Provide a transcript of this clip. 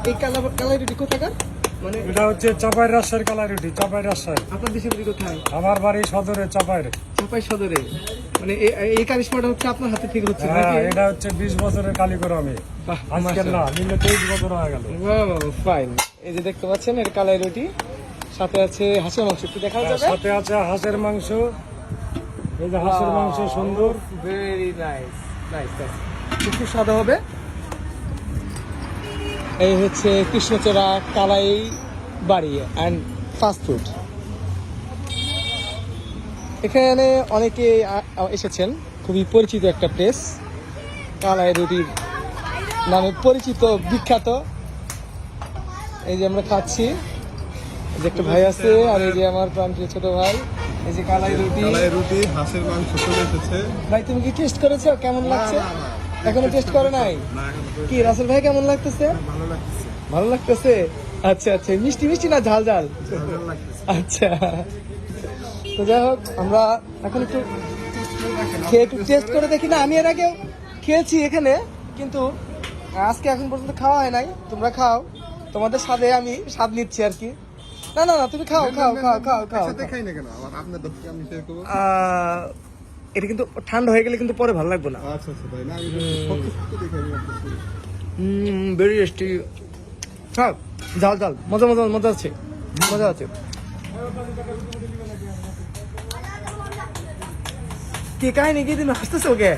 এই কালাই রুটি কোথাকার? মানে এটা হচ্ছে চাপাই রাজশাহীর কালাই রুটি, চাপাই রাজশাহী। আপনার দেশের বাড়ি কোথায়? আমার বাড়ি সদরে চাপাইরে। চাপাই সদরে। মানে এই কারিশমাটা হচ্ছে আপনার হাতে থেকে হচ্ছে হ্যাঁ, নাকি? এটা হচ্ছে 20 বছরের কারিগর আমি। বাহ, আজকে না, নিলে 23 বছর হয়ে গেল। ফাইন। এই যে দেখতে পাচ্ছেন এর কালাই রুটি, সাথে আছে হাঁসের মাংস, একটু দেখা যাবে? সাথে আছে হাঁসের মাংস। এই যে হাঁসের মাংস সুন্দর। Very nice, nice nice. খুব স্বাদ হবে। এই হচ্ছে কৃষ্ণচূড়া কালাই বাড়ি অ্যান্ড ফাস্ট ফুড। এখানে অনেকে এসেছেন, খুবই পরিচিত একটা প্লেস, কালাই রুটির নামে পরিচিত, বিখ্যাত। এই যে আমরা খাচ্ছি, এই যে একটা ভাই আছে, আর এই যে আমার প্রান্তীয় ছোট ভাই। এই যে কালাই রুটি, হাঁসের মাংস চলে এসেছে। ভাই তুমি কি টেস্ট করেছো? কেমন লাগছে? এখনো টেস্ট করে নাই? কি রাসেল ভাই কেমন লাগতেছে? ভালো লাগতেছে, ভালো লাগতেছে। আচ্ছা আচ্ছা, মিষ্টি মিষ্টি না ঝাল ঝাল? ভালো লাগতেছে। আচ্ছা, তো যাই হোক, আমরা এখন একটু খেয়ে একটু টেস্ট করে দেখি না। আমি এর আগেও খেয়েছি এখানে, কিন্তু আজকে এখন পর্যন্ত খাওয়া হয় নাই। তোমরা খাও, তোমাদের স্বাদে আমি স্বাদ নিচ্ছি আর কি। না না না, তুমি খাও খাও খাও খাও খাও। একসাথে খাই না কেন? আমার আপনার দোকানে আমি শেয়ার করবো। এটা কিন্তু ঠান্ডা হয়ে গেলে কিন্তু পরে ভালো লাগবে না। আচ্ছা আচ্ছা ভাই, না আমি ফটো দেখে আমি আপনাকে ভেরি টেস্টি। হ্যাঁ, ঝাল ঝাল, মজা মজা মজা আছে, মজা আছে। কি কাহিনী, কি তুমি হাসতেছো কে?